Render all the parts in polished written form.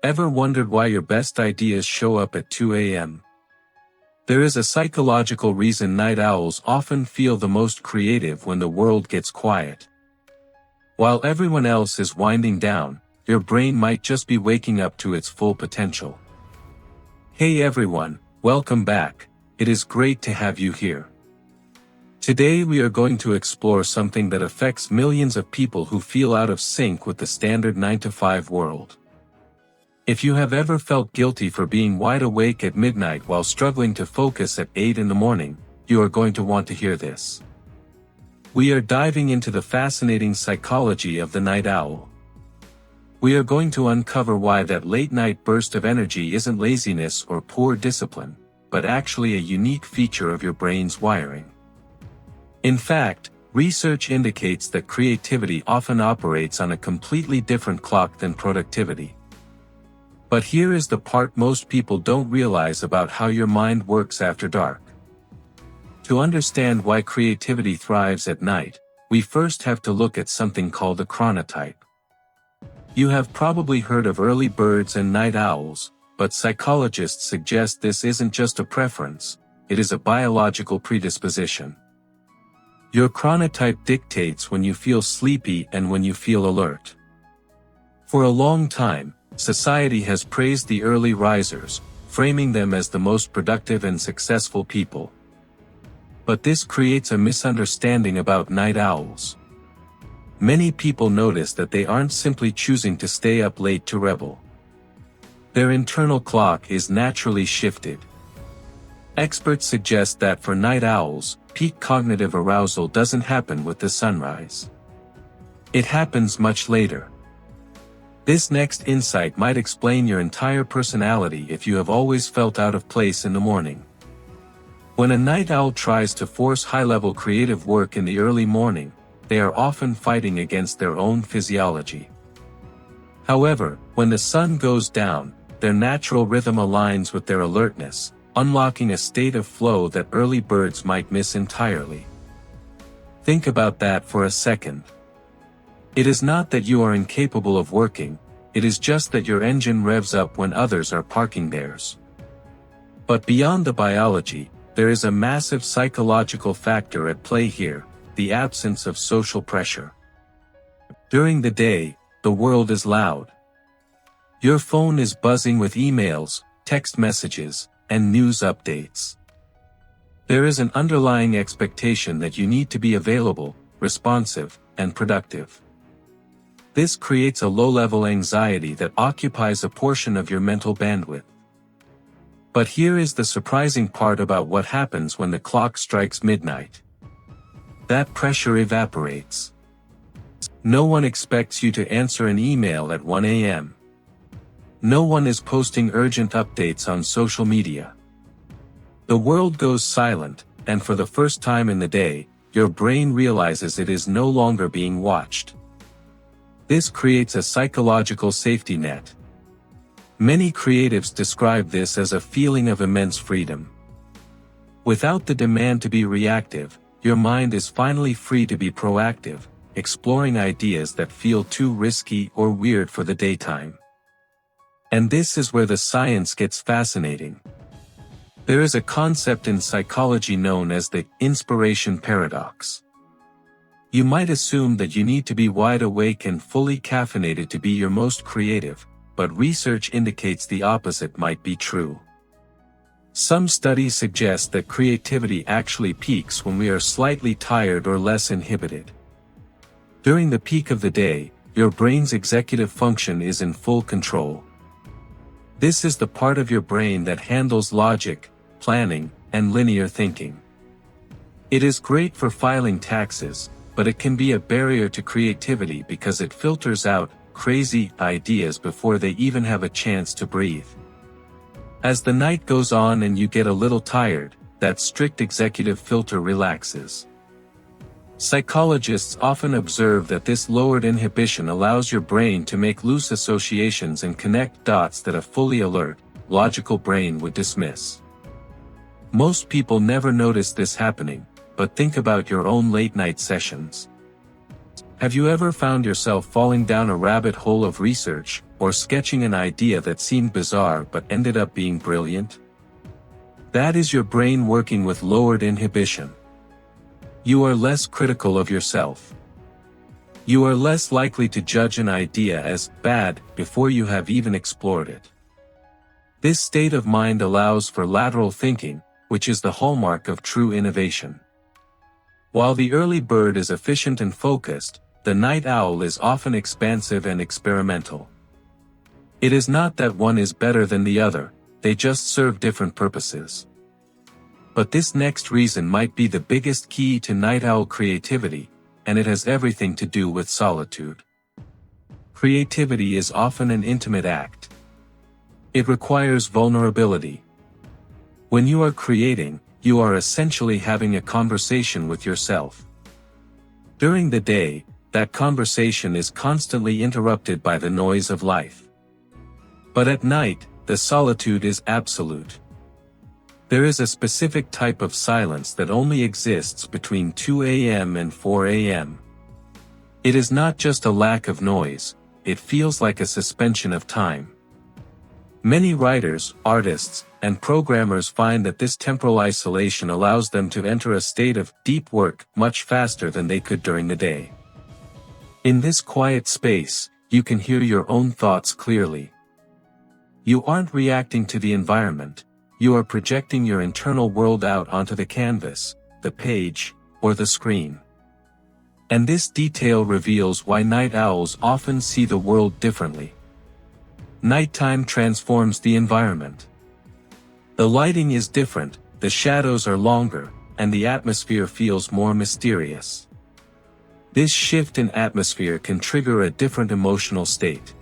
Ever wondered why your best ideas show up at 2 a.m.? There is a psychological reason night owls often feel the most creative when the world gets quiet. While everyone else is winding down, your brain might just be waking up to its full potential. Hey everyone, welcome back. It is great to have you here. Today we are going to explore something that affects millions of people who feel out of sync with the standard 9-to-5 world. If you have ever felt guilty for being wide awake at midnight while struggling to focus at 8 in the morning, you are going to want to hear this. We are diving into the fascinating psychology of the night owl. We are going to uncover why that late-night burst of energy isn't laziness or poor discipline, but actually a unique feature of your brain's wiring. In fact, research indicates that creativity often operates on a completely different clock than productivity. But here is the part most people don't realize about how your mind works after dark. To understand why creativity thrives at night, we first have to look at something called a chronotype. You have probably heard of early birds and night owls, but psychologists suggest this isn't just a preference, it is a biological predisposition. Your chronotype dictates when you feel sleepy and when you feel alert. For a long time, society has praised the early risers, framing them as the most productive and successful people. But this creates a misunderstanding about night owls. Many people notice that they aren't simply choosing to stay up late to rebel. Their internal clock is naturally shifted. Experts suggest that for night owls, peak cognitive arousal doesn't happen with the sunrise. It happens much later. This next insight might explain your entire personality if you have always felt out of place in the morning. When a night owl tries to force high-level creative work in the early morning, they are often fighting against their own physiology. However, when the sun goes down, their natural rhythm aligns with their alertness, unlocking a state of flow that early birds might miss entirely. Think about that for a second. It is not that you are incapable of working, it is just that your engine revs up when others are parking theirs. But beyond the biology, there is a massive psychological factor at play here, the absence of social pressure. During the day, the world is loud. Your phone is buzzing with emails, text messages, and news updates. There is an underlying expectation that you need to be available, responsive, and productive. This creates a low-level anxiety that occupies a portion of your mental bandwidth. But here is the surprising part about what happens when the clock strikes midnight. That pressure evaporates. No one expects you to answer an email at 1 a.m. No one is posting urgent updates on social media. The world goes silent, and for the first time in the day, your brain realizes it is no longer being watched. This creates a psychological safety net. Many creatives describe this as a feeling of immense freedom. Without the demand to be reactive, your mind is finally free to be proactive, exploring ideas that feel too risky or weird for the daytime. And this is where the science gets fascinating. There is a concept in psychology known as the inspiration paradox. You might assume that you need to be wide awake and fully caffeinated to be your most creative, but research indicates the opposite might be true. Some studies suggest that creativity actually peaks when we are slightly tired or less inhibited. During the peak of the day, your brain's executive function is in full control. This is the part of your brain that handles logic, planning, and linear thinking. It is great for filing taxes, but it can be a barrier to creativity because it filters out crazy ideas before they even have a chance to breathe. As the night goes on and you get a little tired, that strict executive filter relaxes. Psychologists often observe that this lowered inhibition allows your brain to make loose associations and connect dots that a fully alert, logical brain would dismiss. Most people never notice this happening, but think about your own late-night sessions. Have you ever found yourself falling down a rabbit hole of research, or sketching an idea that seemed bizarre but ended up being brilliant? That is your brain working with lowered inhibition. You are less critical of yourself. You are less likely to judge an idea as bad before you have even explored it. This state of mind allows for lateral thinking, which is the hallmark of true innovation. While the early bird is efficient and focused, the night owl is often expansive and experimental. It is not that one is better than the other, they just serve different purposes. But this next reason might be the biggest key to night owl creativity, and it has everything to do with solitude. Creativity is often an intimate act. It requires vulnerability. When you are creating, you are essentially having a conversation with yourself. During the day, that conversation is constantly interrupted by the noise of life. But at night, the solitude is absolute. There is a specific type of silence that only exists between 2 a.m. and 4 a.m. It is not just a lack of noise, it feels like a suspension of time. Many writers, artists, and programmers find that this temporal isolation allows them to enter a state of deep work much faster than they could during the day. In this quiet space, you can hear your own thoughts clearly. You aren't reacting to the environment, you are projecting your internal world out onto the canvas, the page, or the screen. And this detail reveals why night owls often see the world differently. Nighttime transforms the environment. The lighting is different, the shadows are longer, and the atmosphere feels more mysterious. This shift in atmosphere can trigger a different emotional state.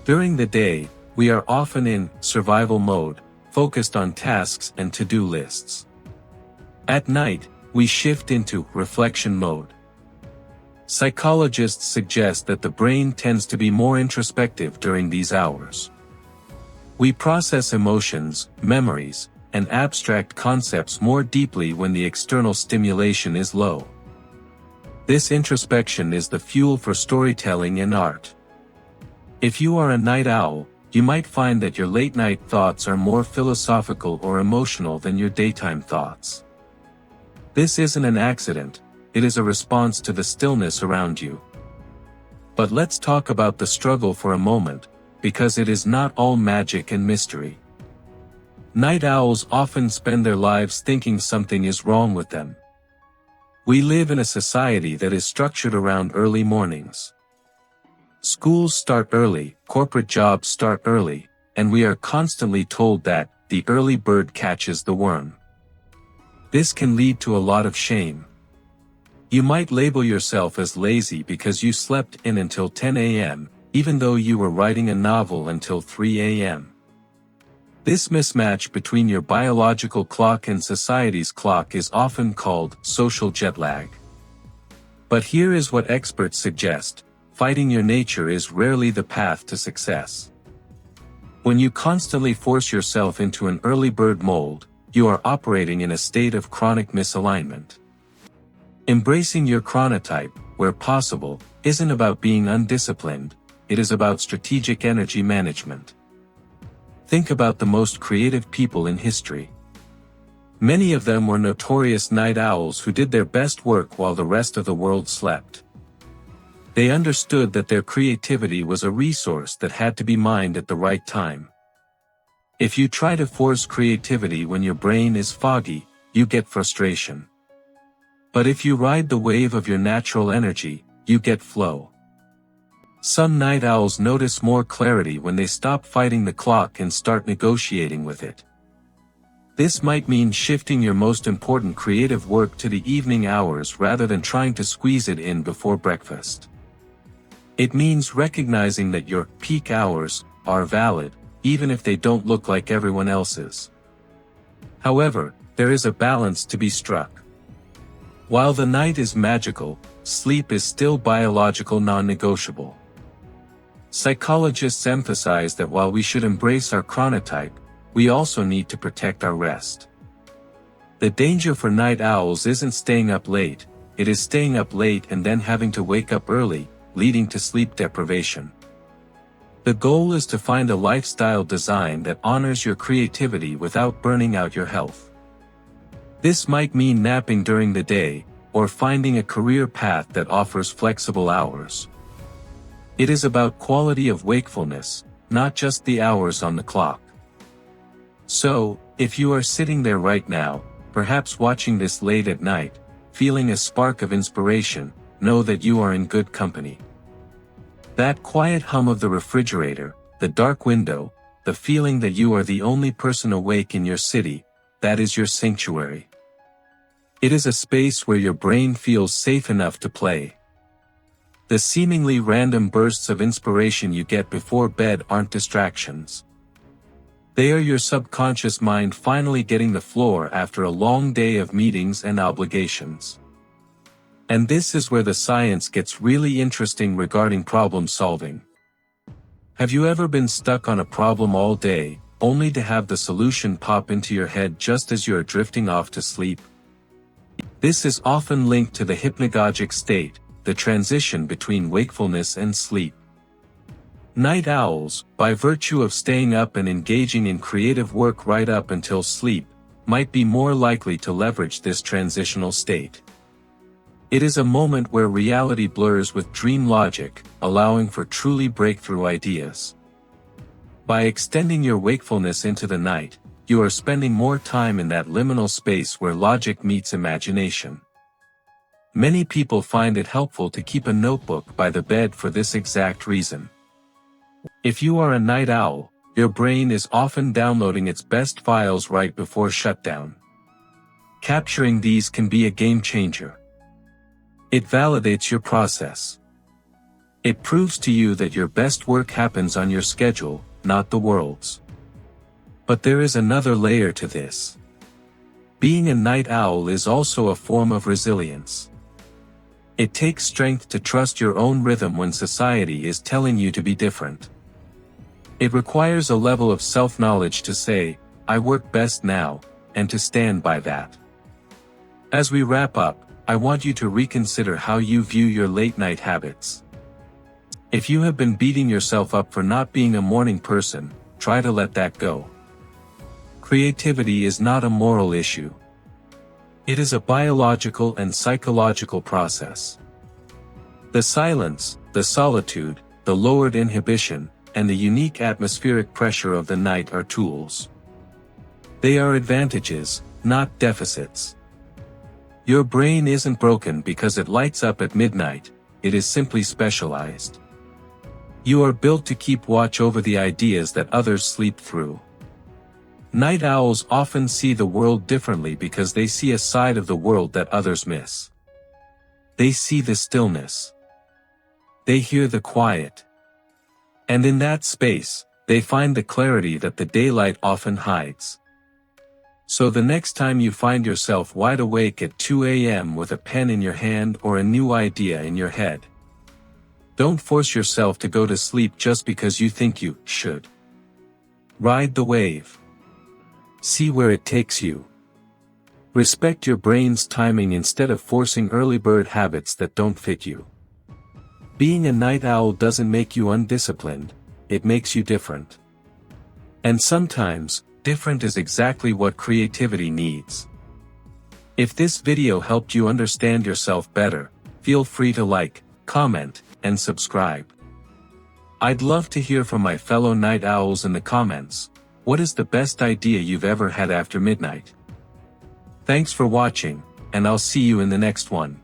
During the day, we are often in survival mode, focused on tasks and to-do lists. At night, we shift into reflection mode. Psychologists suggest that the brain tends to be more introspective during these hours. We process emotions, memories, and abstract concepts more deeply when the external stimulation is low. This introspection is the fuel for storytelling and art. If you are a night owl, you might find that your late-night thoughts are more philosophical or emotional than your daytime thoughts. This isn't an accident, it is a response to the stillness around you. But let's talk about the struggle for a moment, because it is not all magic and mystery. Night owls often spend their lives thinking something is wrong with them. We live in a society that is structured around early mornings. Schools start early, corporate jobs start early, and we are constantly told that the early bird catches the worm. This can lead to a lot of shame. You might label yourself as lazy because you slept in until 10 a.m., even though you were writing a novel until 3 a.m. This mismatch between your biological clock and society's clock is often called social jet lag. But here is what experts suggest: fighting your nature is rarely the path to success. When you constantly force yourself into an early bird mold, you are operating in a state of chronic misalignment. Embracing your chronotype, where possible, isn't about being undisciplined, it is about strategic energy management. Think about the most creative people in history. Many of them were notorious night owls who did their best work while the rest of the world slept. They understood that their creativity was a resource that had to be mined at the right time. If you try to force creativity when your brain is foggy, you get frustration. But if you ride the wave of your natural energy, you get flow. Some night owls notice more clarity when they stop fighting the clock and start negotiating with it. This might mean shifting your most important creative work to the evening hours rather than trying to squeeze it in before breakfast. It means recognizing that your peak hours are valid, even if they don't look like everyone else's. However, there is a balance to be struck. While the night is magical, sleep is still biological non-negotiable. Psychologists emphasize that while we should embrace our chronotype, we also need to protect our rest. The danger for night owls isn't staying up late, it is staying up late and then having to wake up early, leading to sleep deprivation. The goal is to find a lifestyle design that honors your creativity without burning out your health. This might mean napping during the day, or finding a career path that offers flexible hours. It is about quality of wakefulness, not just the hours on the clock. So, if you are sitting there right now, perhaps watching this late at night, feeling a spark of inspiration, know that you are in good company. That quiet hum of the refrigerator, the dark window, the feeling that you are the only person awake in your city, that is your sanctuary. It is a space where your brain feels safe enough to play. The seemingly random bursts of inspiration you get before bed aren't distractions. They are your subconscious mind finally getting the floor after a long day of meetings and obligations. And this is where the science gets really interesting regarding problem solving. Have you ever been stuck on a problem all day, only to have the solution pop into your head just as you are drifting off to sleep? This is often linked to the hypnagogic state, the transition between wakefulness and sleep. Night owls, by virtue of staying up and engaging in creative work right up until sleep, might be more likely to leverage this transitional state. It is a moment where reality blurs with dream logic, allowing for truly breakthrough ideas. By extending your wakefulness into the night, you are spending more time in that liminal space where logic meets imagination. Many people find it helpful to keep a notebook by the bed for this exact reason. If you are a night owl, your brain is often downloading its best files right before shutdown. Capturing these can be a game changer. It validates your process. It proves to you that your best work happens on your schedule, not the world's. But there is another layer to this. Being a night owl is also a form of resilience. It takes strength to trust your own rhythm when society is telling you to be different. It requires a level of self-knowledge to say, I work best now, and to stand by that. As we wrap up, I want you to reconsider how you view your late-night habits. If you have been beating yourself up for not being a morning person, try to let that go. Creativity is not a moral issue. It is a biological and psychological process. The silence, the solitude, the lowered inhibition, and the unique atmospheric pressure of the night are tools. They are advantages, not deficits. Your brain isn't broken because it lights up at midnight, it is simply specialized. You are built to keep watch over the ideas that others sleep through. Night owls often see the world differently because they see a side of the world that others miss. They see the stillness. They hear the quiet. And in that space, they find the clarity that the daylight often hides. So the next time you find yourself wide awake at 2 a.m. with a pen in your hand or a new idea in your head, don't force yourself to go to sleep just because you think you should. Ride the wave. See where it takes you. Respect your brain's timing instead of forcing early bird habits that don't fit you. Being a night owl doesn't make you undisciplined, it makes you different. And sometimes, different is exactly what creativity needs. If this video helped you understand yourself better, feel free to like, comment, and subscribe. I'd love to hear from my fellow night owls in the comments. What is the best idea you've ever had after midnight? Thanks for watching, and I'll see you in the next one.